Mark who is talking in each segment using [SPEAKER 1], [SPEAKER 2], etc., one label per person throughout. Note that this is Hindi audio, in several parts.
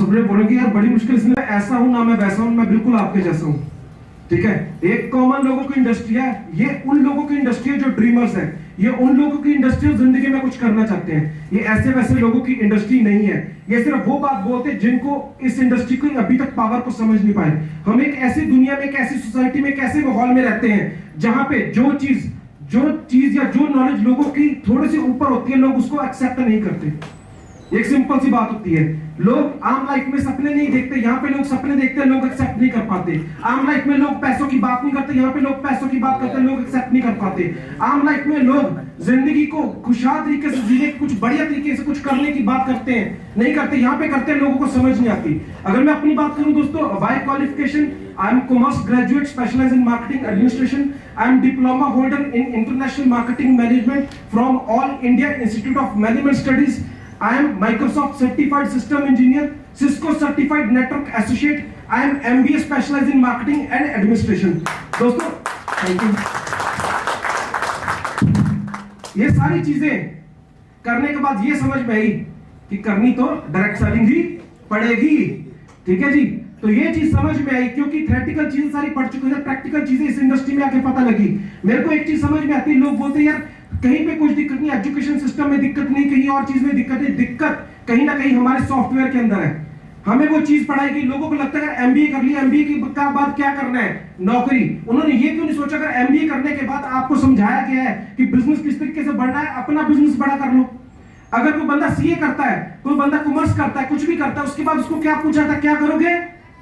[SPEAKER 1] सबने बोलेंगे यार बड़ी मुश्किल से, मैं ऐसा हूं ना मैं वैसा हूं, मैं बिल्कुल आपके जैसा हूं। ठीक है, एक कॉमन लोगों की इंडस्ट्री है, ये उन लोगों की इंडस्ट्री है जो ड्रीमर्स है, ये उन लोगों की इंडस्ट्री है जिंदगी में कुछ करना चाहते हैं। ये ऐसे वैसे लोगों की इंडस्ट्री नहीं है। ये सिर्फ वो बात बोलते हैं जिनको इस इंडस्ट्री की अभी तक पावर को समझ नहीं पाए। हम एक ऐसी दुनिया में, एक ऐसी सोसाइटी में, एक ऐसे माहौल में रहते हैं जहां पे जो चीज या जो नॉलेज लोगों की थोड़ी सी ऊपर होती है, लोग उसको एक्सेप्ट नहीं करते। एक सिंपल सी बात होती है, लोग आम लाइफ में सपने नहीं देखते, यहाँ पे लोग सपने देखते हैं, लोग एक्सेप्ट नहीं कर पाते। आम लाइफ में लोग पैसों की बात नहीं करते, यहाँ पे लोग पैसों की बात करते हैं, लोग एक्सेप्ट नहीं कर पाते। आम लाइफ में लोग जिंदगी को खुशहाल तरीके से जीने, कुछ बढ़िया तरीके से कुछ करने की बात करते हैं, नहीं करते, यहाँ पे करते हैं, लोगों को समझ नहीं आती। अगर मैं अपनी बात करूं दोस्तों, by qualification I am commerce graduate specialized in marketing administration. I am diploma holder in international marketing management from All India Institute of Management Studies. I am Microsoft certified system engineer, Cisco certified network associate. I am MBA specialized in marketing and administration. दोस्तों, thank you. ये सारी चीजें करने के बाद ये समझ में आई कि करनी तो डायरेक्ट सेलिंग ही पड़ेगी। ठीक है जी, तो ये चीज समझ में आई क्योंकि थ्योरेटिकल चीजें सारी पढ़ चुके हैं, प्रैक्टिकल चीजें इस इंडस्ट्री में आके पता लगी। मेरे को एक चीज समझ में आती है, लोग बोलते हैं यार कहीं पे कुछ दिक्कत नहीं, एजुकेशन सिस्टम में दिक्कत नहीं, कहीं और चीज में दिक्कत नहीं, दिक्कत कहीं ना कहीं हमारे सॉफ्टवेयर के अंदर है। हमें वो चीज पढ़ाएगी, लोगों को लगता है एमबीए कर लिया, एमबीए के बाद क्या करना है, नौकरी। उन्होंने ये क्यों नहीं सोचा अगर एमबीए करने के बाद आपको समझाया गया है कि बिजनेस किस तरीके से बढ़ना है, अपना बिजनेस बड़ा कर लो। अगर कोई बंदा सीए करता है, कोई बंदा कॉमर्स करता है, कुछ भी करता है, उसके बाद उसको क्या पूछा था, क्या करोगे,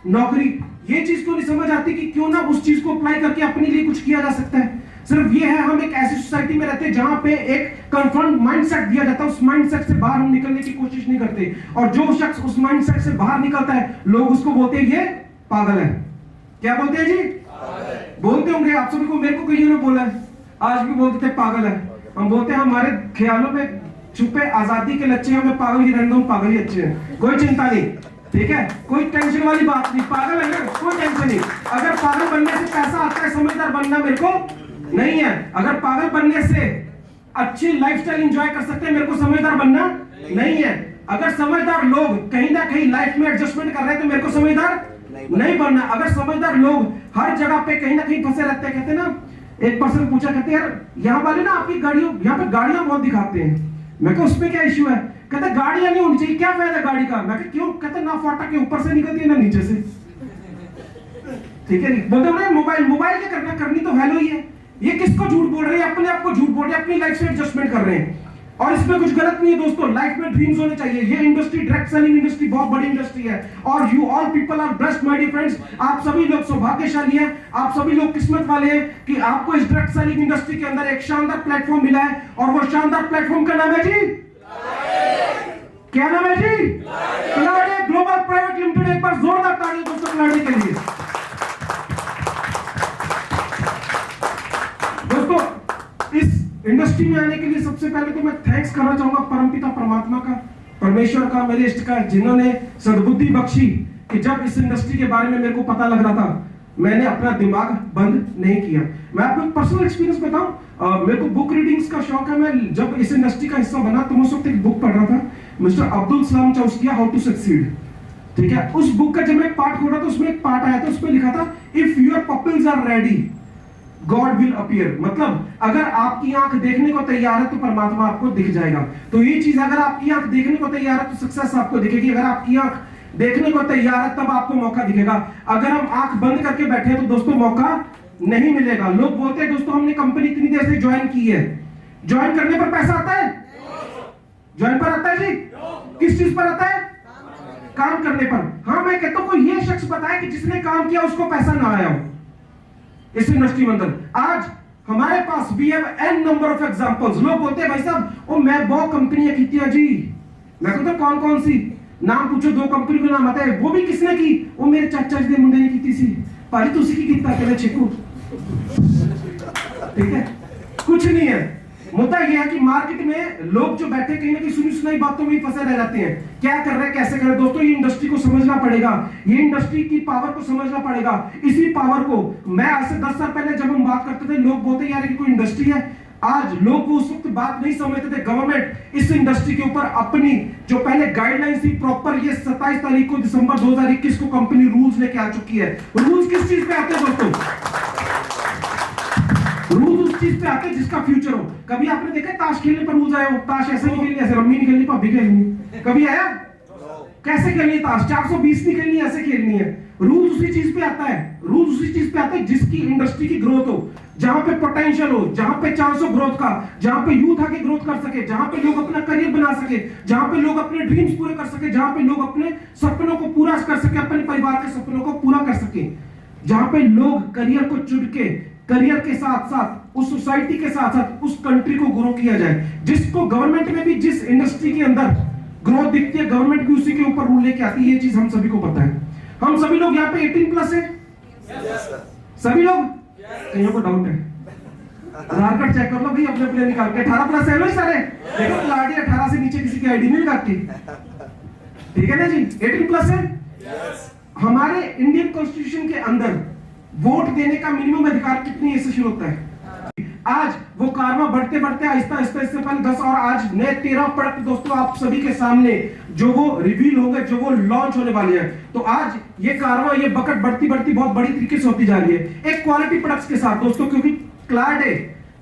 [SPEAKER 1] नौकरी। ये चीज क्यों नहीं समझ आती कि क्यों ना उस चीज को अप्लाई करके अपने लिए कुछ किया जा सकता है। सिर्फ ये है, हम एक ऐसी सोसाइटी में रहते हैं जहां पे एक कंफर्म माइंडसेट दिया जाता है, उस माइंडसेट से बाहर हम निकलने की कोशिश नहीं करते। और जो शख्स उस माइंडसेट से बाहर निकलता है, लोग उसको बोलते हैं ये पागल है। क्या बोलते हैं जी, बोलते होंगे आप सभी को, मेरे को कईयों ने बोला है, आज भी बोलते थे पागल है। हम बोलते हैं हमारे ख्यालों में छुपे आजादी के लच्छे, हमें पागल ही रहने दो, पागल ही अच्छे हैं, कोई चिंता नहीं। ठीक है, कोई टेंशन वाली बात नहीं, पागल है ना, कोई टेंशन नहीं। अगर पागल बनने से पैसा आता है, समझदार बनना मेरे को नहीं है। अगर पागल बनने से अच्छी लाइफस्टाइल एंजॉय कर सकते हैं, मेरे को समझदार बनना नहीं है। अगर समझदार लोग कहीं ना कहीं लाइफ में एडजस्टमेंट कर रहे हैं, तो मेरे को समझदार नहीं बनना। अगर समझदार लोग हर जगह पे कहीं ना कहीं फंसे रहते हैं, कहते हैं ना, एक पर्सन पूछा, कहते यार यहाँ वाले ना आपकी गाड़ियों, यहाँ पे गाड़ियां बहुत दिखाते हैं। मैं कहा उसमें क्या इश्यू है, कहते गाड़ियां नहीं होनी चाहिए, क्या फायदा गाड़ी का। मैं क्यों, कहते ना फाटक के ऊपर से निकलती है ना नीचे से। ठीक है, बोलते मोबाइल क्या करना, करनी तो वैल्यू ही है। ये किसको झूठ बोल रहे हैं, अपने आप को झूठ बोल रहे हैं, अपनी लाइफ से एडजस्टमेंट कर रहे हैं। और इसमें कुछ गलत नहीं है दोस्तों, लाइफ में ड्रीम्स होने चाहिए। ये इंडस्ट्री, डायरेक्ट सेलिंग इंडस्ट्री बहुत बड़ी इंडस्ट्री है, और you all people are blessed my dear friends. आप सभी लोग सौभाग्यशाली हैं, आप सभी लोग किस्मत वाले हैं कि आपको इस डायरेक्ट सेलिंग इंडस्ट्री के अंदर एक शानदार प्लेटफॉर्म मिला है। और वो शानदार प्लेटफॉर्म का नाम है जी, क्या नाम है जी, क्लाउड ग्लोबल प्राइवेट लिमिटेड। एक बार जोरदार तालियां दोस्तों क्लाउड के लिए। दोस्तों, इस इंडस्ट्री में आने के लिए सबसे पहले तो मैं थैंक्स करना चाहूंगा परमपिता परमात्मा का, परमेश्वर का, मेरे इष्ट का, जिन्होंने सद्बुद्धि बख्शी कि जब इस इंडस्ट्री के बारे में मेरे को पता लग रहा था, मैंने अपना दिमाग बंद नहीं किया। मैं आपको एक पर्सनल एक्सपीरियंस बताऊं, मेरे को बुक रीडिंग्स का शौक है। मैं जब इस इंडस्ट्री का हिस्सा बना तो मैं उस वक्त एक बुक पढ़ रहा था, mister Abdul Salam चौस्किया, how to succeed. ठीक है, उस बुक का जब मैं एक पार्ट खोला तो उसमें एक पार्ट आया था, उसमें लिखा था if your pupils are ready God will appear. मतलब अगर आपकी आंख देखने को तैयार है तो परमात्मा आपको दिख जाएगा। तो ये चीज, अगर आपकी आंख देखने को तैयार है तो सक्सेस आपको दिखेगी। अगर आपकी आंख देखने को तैयार है तब आपको मौका दिखेगा। अगर हम आंख बंद करके बैठे हैं तो दोस्तों मौका नहीं मिलेगा। लोग बोलते हैं दोस्तों हमने कंपनी इतनी देर से ज्वाइन की है, ज्वाइन करने पर पैसा आता है, ज्वाइन पर आता है जी, किस चीज पर आता है, काम करने पर। हाँ, मैं कहता हूं कोई ये शख्स बताए कि जिसने काम किया उसको पैसा ना आया हो इस इंडस्ट्री में अंदर। आज हमारे पास we have an number of examples. लोग बोलते हैं भाई साहब ओ मैं बहुत कंपनियां की थी जी। मैं कहता कौन कौन सी, नाम पूछो, 2 कंपनी के नाम आता है। वो भी किसने की, वो मेरे चाचा जी के मुंडे ने की थी। पाजी तुसी की कीता कहते छिकू। ठीक है, कुछ नहीं है। मुद्दा यह है कि मार्केट में लोग जो बैठे कहीं ना कहीं सुनी सुनाई बातों में फंसे रह जाते हैं। क्या कर रहे हैं, कैसे कर रहे हैं। दोस्तों ये इंडस्ट्री को समझना पड़ेगा, ये इंडस्ट्री की पावर को समझना पड़ेगा। इसी पावर को मैं आज से 10 साल पहले जब हम बात करते थे, लोग बोलते यार ये कोई इंडस्ट्री है, आज लोग उस वक्त बात नहीं समझते थे। गवर्नमेंट इस इंडस्ट्री के ऊपर अपनी जो पहले गाइडलाइंस थी प्रॉपर, ये 27 तारीख को दिसंबर 2021 को कंपनी रूल्स लेके आ चुकी है। रूल्स किस चीज पे आते हैं दोस्तों? रूल्स उस चीज पे आते हैं जिसका फ्यूचर हो। कभी आपने देखा ताश खेलने पर रूल्स आए हो? ताश ऐसे नहीं खेलनी, ऐसे रम्मी नहीं खेलनी, पब्बी खेलनी, कभी आया? कैसे खेलनी है ताश? 420 नहीं खेलनी, ऐसे खेलनी है। रूल्स उसी चीज पे आता है, रूल्स उसी चीज पे आता है जिसकी इंडस्ट्री की ग्रोथ हो, जहां पे पोटेंशियल हो, जहां पे चांस हो ग्रोथ का, जहां पे यूथ आके ग्रोथ कर सके, जहां पे लोग अपना करियर बना सके, जहां पे लोग अपने ड्रीम्स पूरे कर सके, जहां पे लोग अपने सपनों को पूरा कर सके, अपने परिवार के सपनों को पूरा कर सके, जहां पे लोग करियर को चुन के, करियर के साथ साथ उस सोसाइटी के साथ साथ उस कंट्री को ग्रो किया जाए। जिसको गवर्नमेंट में भी जिस इंडस्ट्री के अंदर ग्रोथ दिखती है, गवर्नमेंट भी उसी के ऊपर रूल लेके आती है। ये चीज हम सभी को पता है। हम सभी लोग यहाँ पे 18+ है? सभी लोग? कईयों को डाउट है, आधार कार्ड चेक कर लो भाई अपने अपने निकाल के। 18+ है लोग सारे? देखो लाड़ी 18 से नीचे किसी की आईडी नहीं लगाती, ठीक है ना जी? 18+ है। हमारे इंडियन कॉन्स्टिट्यूशन के अंदर वोट देने का मिनिमम अधिकार कितनी एज से शुरू होता है? आज वो कारवा बढ़ते बढ़ते आहिस्ता आहिस्ता, इससे पहले 10 और आज नए 13 प्रोडक्ट दोस्तों आप सभी के सामने जो वो रिवील होंगे, जो वो लॉन्च होने वाले हैं। तो आज ये कारवा, ये बकेट बढ़ती बढ़ती बहुत बड़ी तरीके से होती जा रही है एक क्वालिटी प्रोडक्ट्स के साथ दोस्तों, क्योंकि क्लाडे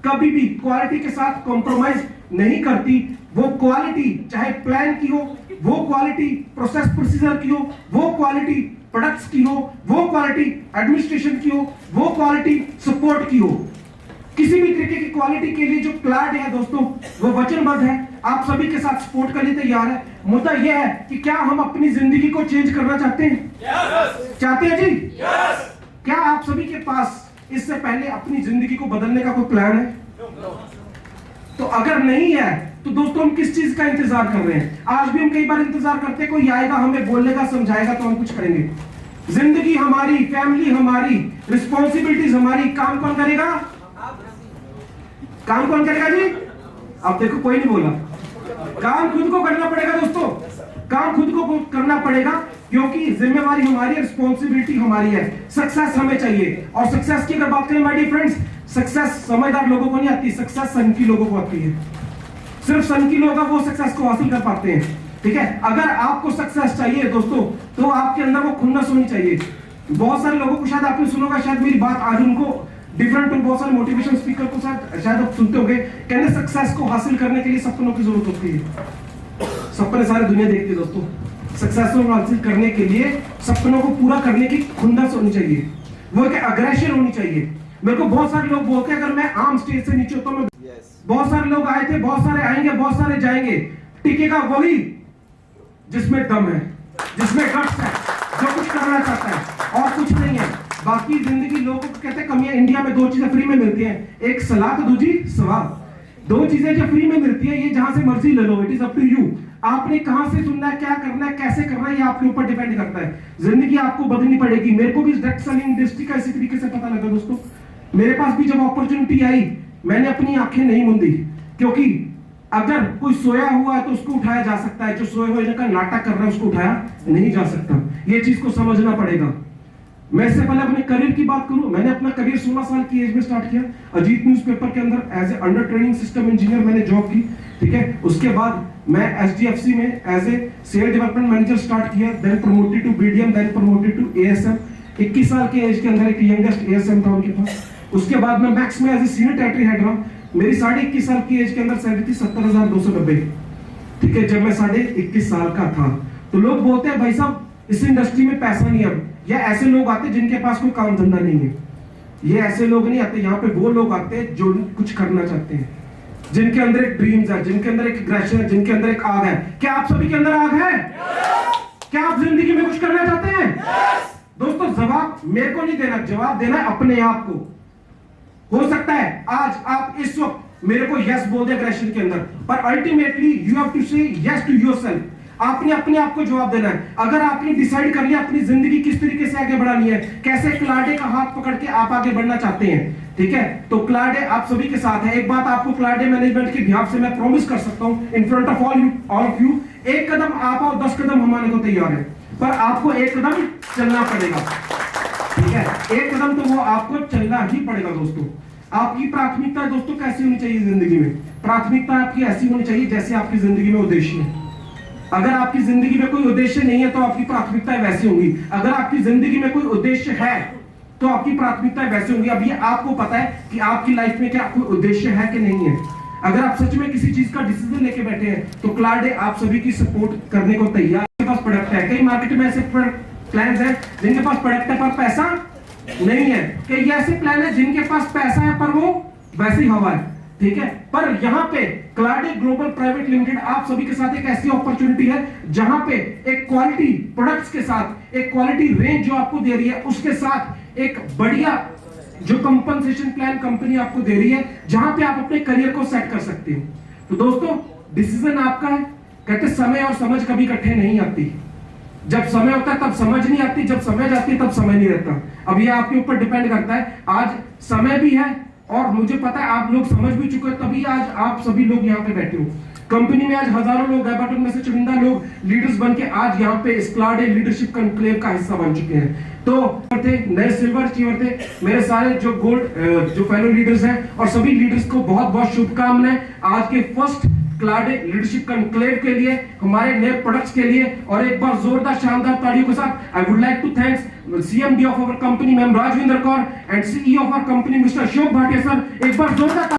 [SPEAKER 1] कभी भी क्वालिटी के साथ कॉम्प्रोमाइज नहीं करती। वो क्वालिटी चाहे प्लान की हो, वो क्वालिटी प्रोसेस प्रोसीजर की हो, वो क्वालिटी प्रोडक्ट्स की हो, वो क्वालिटी एडमिनिस्ट्रेशन की हो, वो क्वालिटी सपोर्ट की हो, किसी भी तरीके की क्वालिटी के लिए जो क्लाड है दोस्तों वो वचनबद्ध है, आप सभी के साथ सपोर्ट करने तैयार है। मुद्दा यह है कि क्या हम अपनी जिंदगी को चेंज करना चाहते हैं? चाहते हैं जी? क्या आप सभी के पास इससे पहले अपनी जिंदगी को बदलने का कोई प्लान है? तो अगर नहीं है तो दोस्तों हम किस चीज का इंतजार कर रहे हैं? आज भी हम कई बार इंतजार करते हैं कोई आएगा, हमें बोलेगा, समझाएगा तो हम कुछ करेंगे। जिंदगी हमारी, फैमिली हमारी, रिस्पॉन्सिबिलिटीज हमारी, काम कौन करेगा? काम कौन करेगा जी? अब देखो कोई नहीं बोला। काम खुद को करना पड़ेगा दोस्तों, काम खुद को करना पड़ेगा, क्योंकि जिम्मेवारी हमारी है, रिस्पॉन्सिबिलिटी हमारी है। सक्सेस हमें चाहिए, और सक्सेस की अगर बात करें माय डियर फ्रेंड्स, सक्सेस समझदार लोगों को नहीं आती, सक्सेस सनकी लोगों को आती है। सिर्फ सनकी लोग वो सक्सेस को हासिल कर पाते हैं, ठीक है? अगर आपको सक्सेस चाहिए दोस्तों तो आपके अंदर वो खुन्नस होनी चाहिए। बहुत सारे लोगों को शायद आपने सुना होगा, शायद मेरी बात आज उनको डिफरेंट, बहुत सारे मोटिवेशन स्पीकर को शायद आप सुनते होंगे, कहने सक्सेस को हासिल करने के लिए सपनों की जरूरत होती है। सपने सारी दुनिया देखती है दोस्तों। सक्सेस को हासिल करने के लिए सपनों को पूरा करने की खुंदस होनी चाहिए, वो एक अग्रेशन होनी चाहिए। मेरे को बहुत सारे लोग बोलते हैं अगर मैं आम स्टेज से नीचे होता हूं, बहुत सारे लोग आए थे, बहुत सारे आएंगे, बहुत सारे जाएंगे, टिकेगा वही जिसमें दम है, जिसमें गट्स है, जो कुछ करना चाहता है और कुछ नहीं है। बाकी जिंदगी लोगों को कहते हैं कमियां। इंडिया में 2 चीजें फ्री में मिलती हैं, एक सलाह, दूसरी सवाल। 2 चीजें जो फ्री में मिलती है, ये जहां से मर्जी ले लो, it is up to you. आपने कहां से सुनना है, क्या करना है, कैसे करना है, ये आपके ऊपर डिपेंड करता है। जिंदगी आपको बदलनी पड़ेगी। मेरे को भी डायरेक्ट सेलिंग इंडस्ट्री का इसी तरीके से पता लगा दोस्तों। मेरे पास भी जब अपॉर्चुनिटी आई, मैंने अपनी आंखें नहीं मूंदी, क्योंकि अगर कोई सोया हुआ है तो उसको उठाया जा सकता है, जो सोए हुए का नाटक कर रहा है उसको उठाया नहीं जा सकता। ये चीज को समझना पड़ेगा। मैं इससे पहले अपने करियर की बात करूं, मैंने अपना करियर 16 साल की एज में स्टार्ट किया। अजीत न्यूज़पेपर के अंदर as a under training system engineer मैंने जॉब की, ठीक है? उसके बाद मैं एचडीएफसी में as a sale development manager start किया, then promoted to BDM, then promoted to ASM. 21 साल की एज के अंदर एक यंगेस्ट एएसएम था उनके पास। उसके बाद मैं मैक्स में as a senior territory head रहा। मेरी 21.5 साल की एज के अंदर सैलरी थी 70,290, ठीक है, जब मैं 21.5 साल का था। तो लोग बोलते हैं भाई साहब इस इंडस्ट्री में पैसा नहीं है। या ऐसे लोग आते जिनके पास कोई काम धंधा नहीं है, ये ऐसे लोग नहीं आते। यहाँ पे वो लोग आते हैं जो कुछ करना चाहते हैं, जिनके अंदर एक ड्रीम्स है, जिनके अंदर एक एग्रेशन है, जिनके अंदर एक आग है। क्या आप सभी के अंदर आग है? क्या आप जिंदगी में कुछ करना चाहते हैं? दोस्तों जवाब मेरे को नहीं देना, जवाब देना है अपने आप को। हो सकता है आज आप इस वक्त मेरे को यस बोल दे एग्रेशन के अंदर, पर अल्टीमेटली यू हैव टू से यस टू योरसेल्फ। आपने अपने आप को जवाब देना है। अगर आपने डिसाइड कर लिया अपनी जिंदगी किस तरीके से आगे बढ़ानी है, कैसे क्लाडे का हाथ पकड़ के आप आगे बढ़ना चाहते हैं, ठीक है, तो क्लाडे आप सभी के साथ है। एक बात आपको क्लाडे मैनेजमेंट के बिहाफ से मैं प्रॉमिस कर सकता हूं in front of all of you, एक कदम आप और 10 कदम हमारे को तैयार है, पर आपको एक कदम चलना पड़ेगा, ठीक है? एक कदम तो वो आपको चलना ही पड़ेगा दोस्तों। आपकी प्राथमिकता दोस्तों कैसी होनी चाहिए जिंदगी में? प्राथमिकता आपकी ऐसी होनी चाहिए जैसे आपकी जिंदगी में उद्देश्य है। अगर आपकी जिंदगी में कोई उद्देश्य नहीं है तो आपकी प्राथमिकताएं वैसी होंगी। अगर आपकी जिंदगी में कोई उद्देश्य है तो आपकी प्राथमिकताएं वैसी होंगी। अब ये आपको पता है कि आपकी लाइफ में क्या कोई उद्देश्य है कि नहीं है। अगर आप सच में किसी चीज का डिसीजन लेके बैठे हैं तो क्लाडे आप सभी की सपोर्ट करने को तैयार। आपके पास प्रोडक्ट है, कई मार्केट में ऐसे प्लान्स हैं जिनके पास प्रोडक्ट है पर पैसा नहीं है, कई ऐसे प्लान है जिनके पास पैसा है पर वो वैसे ही हवा है, ठीक है। पर यहाँ पे क्लाडे ग्लोबल प्राइवेट लिमिटेड आप सभी के साथ एक ऐसी अपॉर्चुनिटी है जहां पे एक क्वालिटी प्रोडक्ट्स के साथ एक क्वालिटी रेंज जो आपको दे रही है, उसके साथ एक बढ़िया जो कंपनसेशन प्लान कंपनी आपको दे रही है, जहां पे आप अपने करियर को सेट कर सकते हो। तो दोस्तों डिसीजन आपका है। कहते समय और समझ कभी इकट्ठे नहीं आती। जब समय होता है तब समझ नहीं आती, जब समझ आती है तब समय नहीं रहता। अब ये आपके ऊपर डिपेंड करता है। आज समय भी है और मुझे पता है आप लोग समझ भी चुके हैं, तभी आज आप सभी लोग यहाँ पे बैठे हो। कंपनी में आज हजारों लोग हैं, बट उनमें से चुनिंदा लोग लीडर्स बन के आज यहाँ पे क्लाडे लीडरशिप कॉन्क्लेव का हिस्सा बन चुके हैं। तो थे नए सिल्वर अचीवर थे मेरे सारे जो गोल्ड जो फेलो लीडर्स हैं, और सभी लीडर्स को बहुत बहुत शुभकामनाएं आज के फर्स्ट क्लाडे लीडरशिप कॉन्क्लेव के लिए, हमारे नए प्रोडक्ट्स के लिए। और एक बार जोरदार शानदार तालियों के साथ I would like to thanks CMD of our company ma'am Rajvinder Kaur and CEO of our company mister Ashok Bhatia sir. एक बार जोरदार